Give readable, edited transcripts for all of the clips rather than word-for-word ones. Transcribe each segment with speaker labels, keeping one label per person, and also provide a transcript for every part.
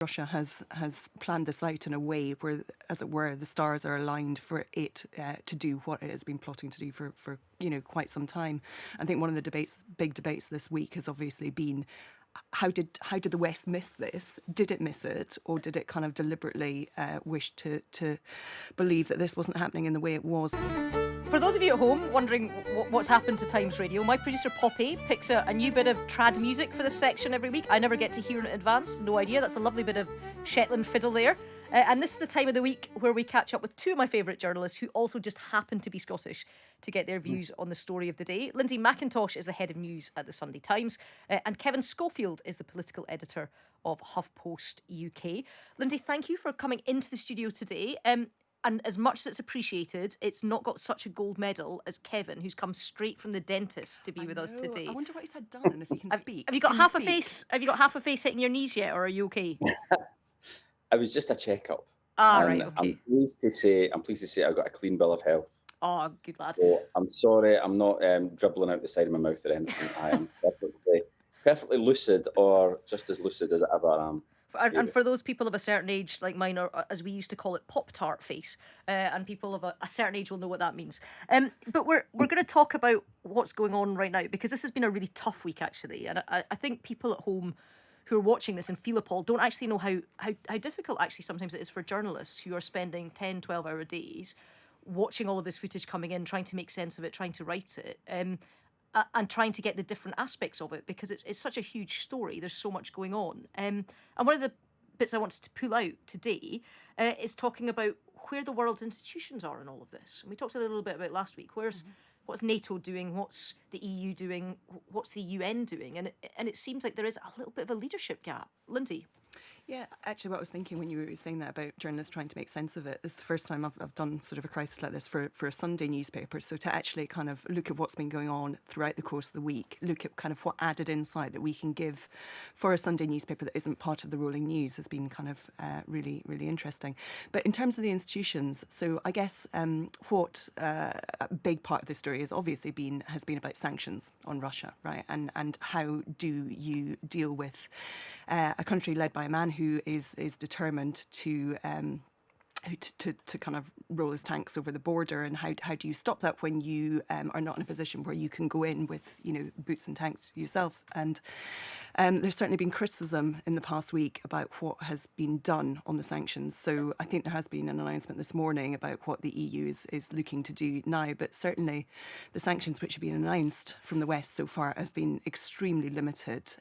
Speaker 1: Russia has planned this out in a way where, as it were, the stars are aligned for it to do what it has been plotting to do for quite some time. I think one of the big debates this week has obviously been how did the West miss this? Did it miss it, or did it kind of deliberately wish to believe that this wasn't happening in the way it was?
Speaker 2: For those of you at home wondering what's happened to Times Radio, my producer Poppy picks a new bit of trad music for this section every week. I never get to hear it in advance, no idea. That's a lovely bit of Shetland fiddle there. And this is the time of the week where we catch up with two of my favourite journalists who also just happen to be Scottish to get their views on the story of the day. Lindsay McIntosh is the head of news at the Sunday Times, and Kevin Schofield is the political editor of HuffPost UK. Lindsay, thank you for coming into the studio today. And as much as it's appreciated, it's not got such a gold medal as Kevin, who's come straight from the dentist to be with us today.
Speaker 1: I wonder what he's had done and if he can speak.
Speaker 2: Have you got half a face? Have you got half a face hitting your knees yet, or are you okay?
Speaker 3: It was just a checkup.
Speaker 2: Right, okay.
Speaker 3: I'm pleased to say I've got a clean bill of health.
Speaker 2: Oh, good lad.
Speaker 3: So I'm sorry, I'm not dribbling out the side of my mouth or anything. I am perfectly lucid, or just as lucid as I ever am.
Speaker 2: And for those people of a certain age, like mine, or as we used to call it, Pop-Tart face, and people of a certain age will know what that means. But we're going to talk about what's going on right now, because this has been a really tough week, actually. And I think people at home who are watching this and feel appalled don't actually know how difficult actually sometimes it is for journalists who are spending 10, 12-hour days watching all of this footage coming in, trying to make sense of it, trying to write it. And trying to get the different aspects of it, because it's such a huge story. There's so much going on. And one of the bits I wanted to pull out today is talking about where the world's institutions are in all of this. And we talked a little bit about last week. What's NATO doing? What's the EU doing? What's the UN doing? And it seems like there is a little bit of a leadership gap. Lindsay?
Speaker 1: Yeah, actually what I was thinking when you were saying that about journalists trying to make sense of it, it's the first time I've done sort of a crisis like this for a Sunday newspaper. So to actually kind of look at what's been going on throughout the course of the week, look at kind of what added insight that we can give for a Sunday newspaper that isn't part of the rolling news has been kind of really, really interesting. But in terms of the institutions, so I guess what a big part of the story has obviously has been about sanctions on Russia, right? And how do you deal with a country led by a man who is determined to kind of roll his tanks over the border, and how do you stop that when you are not in a position where you can go in with boots and tanks yourself? And there's certainly been criticism in the past week about what has been done on the sanctions. So I think there has been an announcement this morning about what the EU is looking to do now, but certainly the sanctions which have been announced from the West so far have been extremely limited,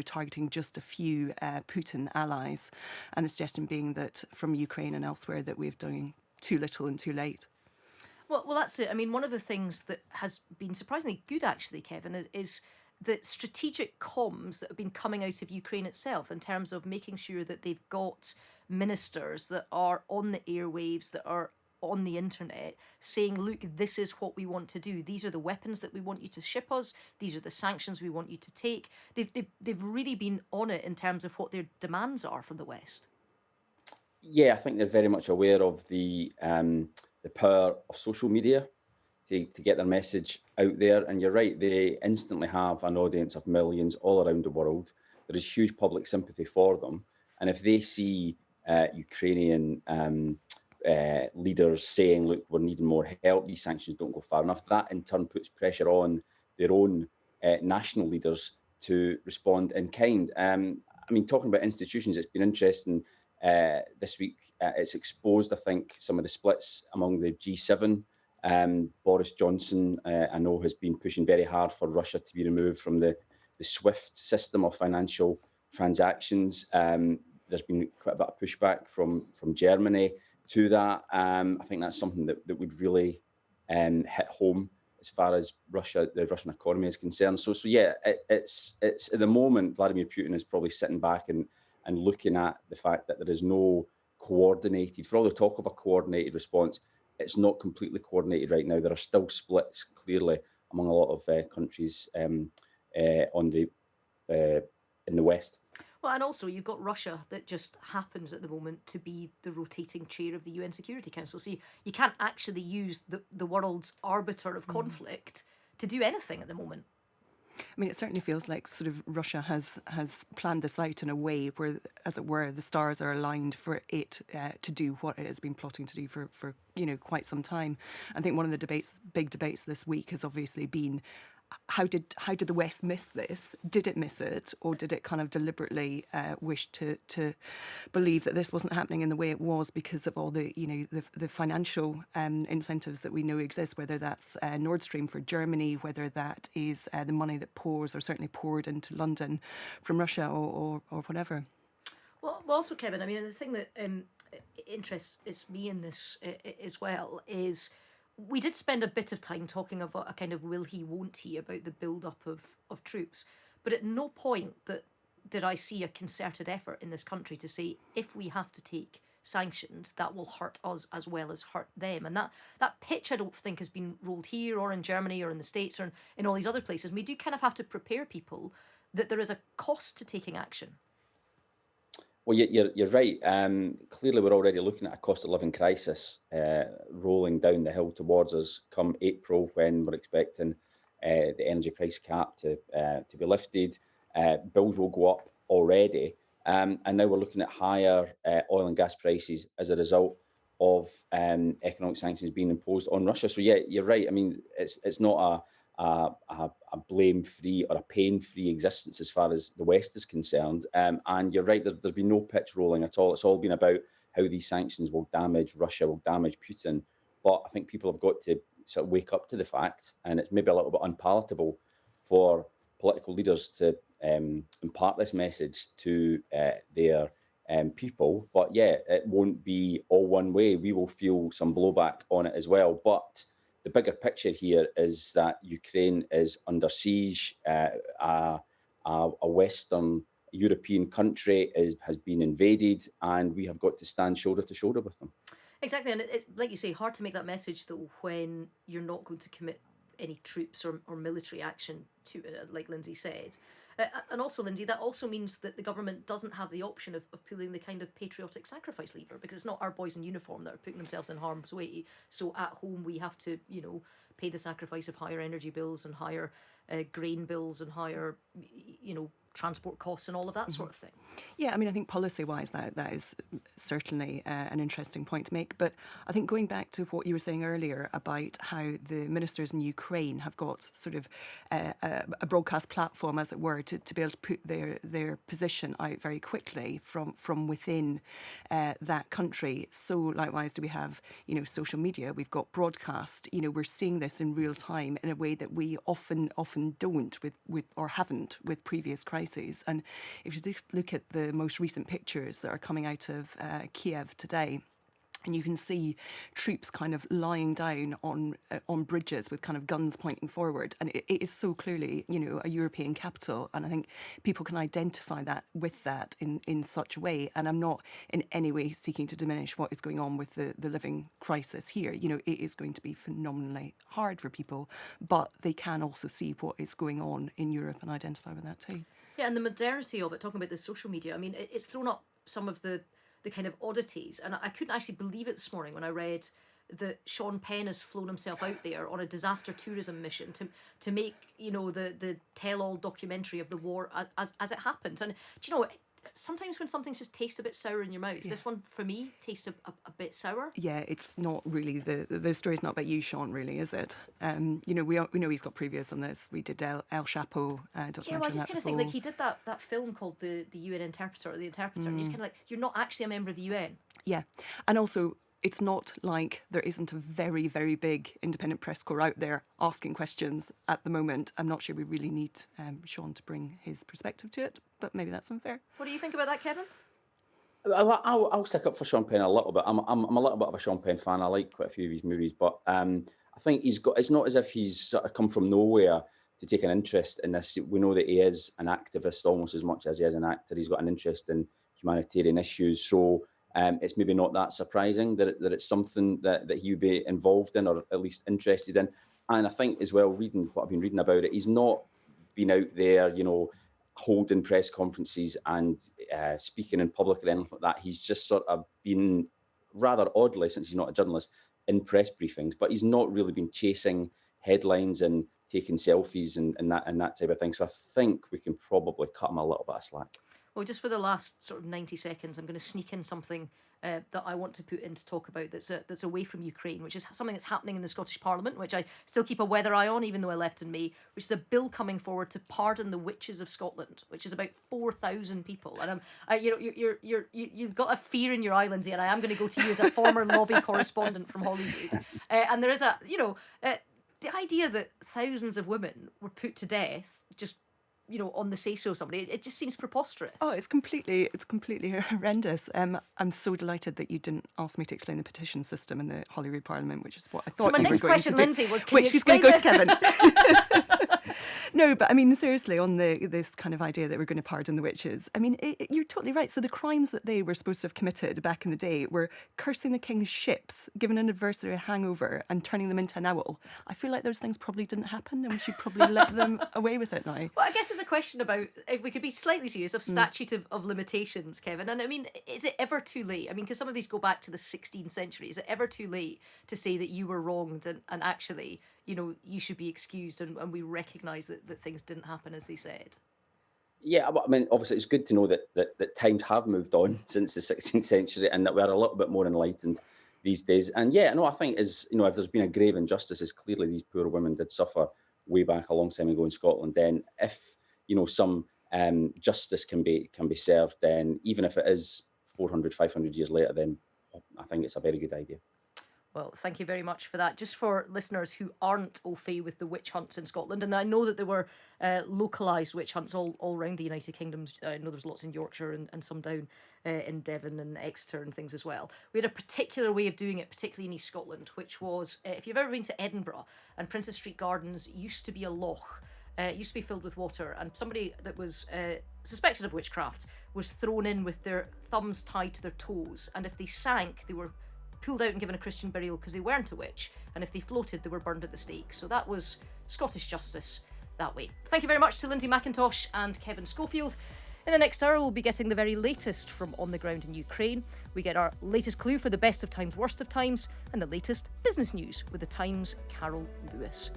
Speaker 1: targeting just a few Putin allies, and the suggestion being that from Ukraine and elsewhere that we're doing too little and too late.
Speaker 2: Well, that's it. I mean, one of the things that has been surprisingly good, actually, Kevin, is the strategic comms that have been coming out of Ukraine itself in terms of making sure that they've got ministers that are on the airwaves, that are on the internet, saying, look, this is what we want to do. These are the weapons that we want you to ship us. These are the sanctions we want you to take. They've really been on it in terms of what their demands are from the West.
Speaker 3: Yeah, I think they're very much aware of the power of social media to get their message out there. And you're right, they instantly have an audience of millions all around the world. There is huge public sympathy for them. And if they see Ukrainian leaders saying, look, we're needing more help, these sanctions don't go far enough, that in turn puts pressure on their own national leaders to respond in kind. I mean, talking about institutions, it's been interesting. This week, it's exposed, I think, some of the splits among the G7. Boris Johnson, I know, has been pushing very hard for Russia to be removed from the SWIFT system of financial transactions. There's been quite a bit of pushback from Germany to that. I think that's something that would really hit home as far as the Russian economy is concerned. So yeah, it's at the moment, Vladimir Putin is probably sitting back and looking at the fact that there is no coordinated, for all the talk of a coordinated response, it's not completely coordinated right now. There are still splits clearly among a lot of countries in the West.
Speaker 2: Well, and also you've got Russia that just happens at the moment to be the rotating chair of the UN Security Council. So you can't actually use the world's arbiter of conflict to do anything at the moment.
Speaker 1: I mean, it certainly feels like sort of Russia has planned this out in a way where, as it were, the stars are aligned for it to do what it has been plotting to do for quite some time. I think one of the big debates this week has obviously been, how did the West miss this? Did it miss it, or did it kind of deliberately wish to believe that this wasn't happening in the way it was because of all the the financial incentives that we know exist, whether that's Nord Stream for Germany, whether that is the money that pours or certainly poured into London from Russia or whatever.
Speaker 2: Well, also, Kevin, I mean, the thing that interests me in this as well is, we did spend a bit of time talking about a kind of will he, won't he about the build-up of troops. But at no point did I see a concerted effort in this country to say, if we have to take sanctions, that will hurt us as well as hurt them. And that pitch, I don't think, has been rolled here or in Germany or in the States or in all these other places. And we do kind of have to prepare people that there is a cost to taking action.
Speaker 3: Well, you're right. Clearly, we're already looking at a cost of living crisis rolling down the hill towards us come April, when we're expecting the energy price cap to be lifted. Bills will go up already, and now we're looking at higher oil and gas prices as a result of economic sanctions being imposed on Russia. So yeah, you're right. I mean, it's not a blame-free or a pain-free existence as far as the West is concerned. And you're right, there's been no pitch rolling at all. It's all been about how these sanctions will damage Russia, will damage Putin. But I think people have got to sort of wake up to the fact, and it's maybe a little bit unpalatable for political leaders to impart this message to their people. But yeah, it won't be all one way. We will feel some blowback on it as well. But the bigger picture here is that Ukraine is under siege. A Western European country has been invaded, and we have got to stand shoulder to shoulder with them.
Speaker 2: Exactly, and it's, like you say, hard to make that message, though, when you're not going to commit any troops or military action to it, like Lindsay said. And also, Lindsay, that also means that the government doesn't have the option of pulling the kind of patriotic sacrifice lever, because it's not our boys in uniform that are putting themselves in harm's way. So at home, we have to, pay the sacrifice of higher energy bills and higher grain bills and higher, transport costs and all of that sort of thing.
Speaker 1: Yeah, I mean, I think policy-wise that is certainly an interesting point to make. But I think going back to what you were saying earlier about how the ministers in Ukraine have got sort of a broadcast platform, as it were, to be able to put their position out very quickly from within that country. So likewise, do we have, social media? We've got broadcast. We're seeing this in real time in a way that we often don't with or haven't with previous crises. And if you just look at the most recent pictures that are coming out of Kiev today, and you can see troops kind of lying down on bridges with kind of guns pointing forward. And it is so clearly, a European capital. And I think people can identify that with that in such a way. And I'm not in any way seeking to diminish what is going on with the living crisis here. It is going to be phenomenally hard for people, but they can also see what is going on in Europe and identify with that too.
Speaker 2: Yeah, and the modernity of it, talking about the social media, I mean, it's thrown up some of the kind of oddities. And I couldn't actually believe it this morning when I read that Sean Penn has flown himself out there on a disaster tourism mission to make, the tell-all documentary of the war as it happens. And do you know, sometimes when something just tastes a bit sour in your mouth, this one, for me, tastes a bit sour.
Speaker 1: Yeah, it's not really, the story's not about you, Sean, really, is it? We know he's got previous on this. We did El Chapo documentary.
Speaker 2: Yeah, well, I just kind of think, like, he did that film called The UN Interpreter, or The Interpreter, and he's kind of like, you're not actually a member of the UN.
Speaker 1: Yeah, and also, it's not like there isn't a very, very big independent press corps out there asking questions at the moment. I'm not sure we really need Sean to bring his perspective to it, but maybe that's unfair.
Speaker 2: What do you think about that, Kevin?
Speaker 3: I'll stick up for Sean Penn a little bit. I'm a little bit of a Sean Penn fan. I like quite a few of his movies, but I think it's not as if he's sort of come from nowhere to take an interest in this. We know that he is an activist almost as much as he is an actor. He's got an interest in humanitarian issues, so it's maybe not that surprising that it's something that he would be involved in, or at least interested in. And I think as well, reading what I've been reading about it, he's not been out there, holding press conferences and speaking in public or anything like that. He's just sort of been, rather oddly, since he's not a journalist, in press briefings, but he's not really been chasing headlines and taking selfies and that type of thing. So I think we can probably cut them a little bit of slack.
Speaker 2: Well, just for the last sort of 90 seconds, I'm going to sneak in something that I want to put in to talk about that's away from Ukraine, which is something that's happening in the Scottish Parliament, which I still keep a weather eye on, even though I left in May, which is a bill coming forward to pardon the witches of Scotland, which is about 4,000 people. And you've got a fear in your eye, Lindsay, and I am going to go to you as a former lobby correspondent from Hollywood. And there is the idea that thousands of women were put to death just on the say-so of somebody, it just seems preposterous.
Speaker 1: Oh, it's completely horrendous. I'm so delighted that you didn't ask me to explain the petition system in the Holyrood Parliament, which is what I thought you were going to do.
Speaker 2: So my next question, Lindsay, was
Speaker 1: which is going to go to Kevin. No, but I mean, seriously, on this kind of idea that we're going to pardon the witches, I mean, you're totally right. So the crimes that they were supposed to have committed back in the day were cursing the king's ships, giving an adversary a hangover and turning them into an owl. I feel like those things probably didn't happen and we should probably let them away with it now.
Speaker 2: Well, I guess there's a question about, if we could be slightly serious, of statute of limitations, Kevin. And I mean, is it ever too late? I mean, because some of these go back to the 16th century. Is it ever too late to say that you were wronged and actually, you should be excused and we recognise that things didn't happen as they said?
Speaker 3: Yeah, I mean, obviously it's good to know that times have moved on since the 16th century and that we're a little bit more enlightened these days. And yeah, no, I think if there's been a grave injustice, as clearly these poor women did suffer way back a long time ago in Scotland, then if some justice can be served, then even if it is 400, 500 years later, then I think it's a very good idea.
Speaker 2: Well, thank you very much for that. Just for listeners who aren't au fait with the witch hunts in Scotland, and I know that there were localised witch hunts all around the United Kingdom. I know there's lots in Yorkshire and some down in Devon and Exeter and things as well. We had a particular way of doing it, particularly in East Scotland, which was, if you've ever been to Edinburgh, and Princess Street Gardens used to be a loch. It used to be filled with water, and somebody that was suspected of witchcraft was thrown in with their thumbs tied to their toes, and if they sank, they were pulled out and given a Christian burial because they weren't a witch, and if they floated, they were burned at the stake. So that was Scottish justice that way. Thank you very much to Lindsay McIntosh and Kevin Schofield. In the next hour, we'll be getting the very latest from on the ground in Ukraine. We get our latest clue for the best of times, worst of times, and the latest business news with the Times' Carol Lewis.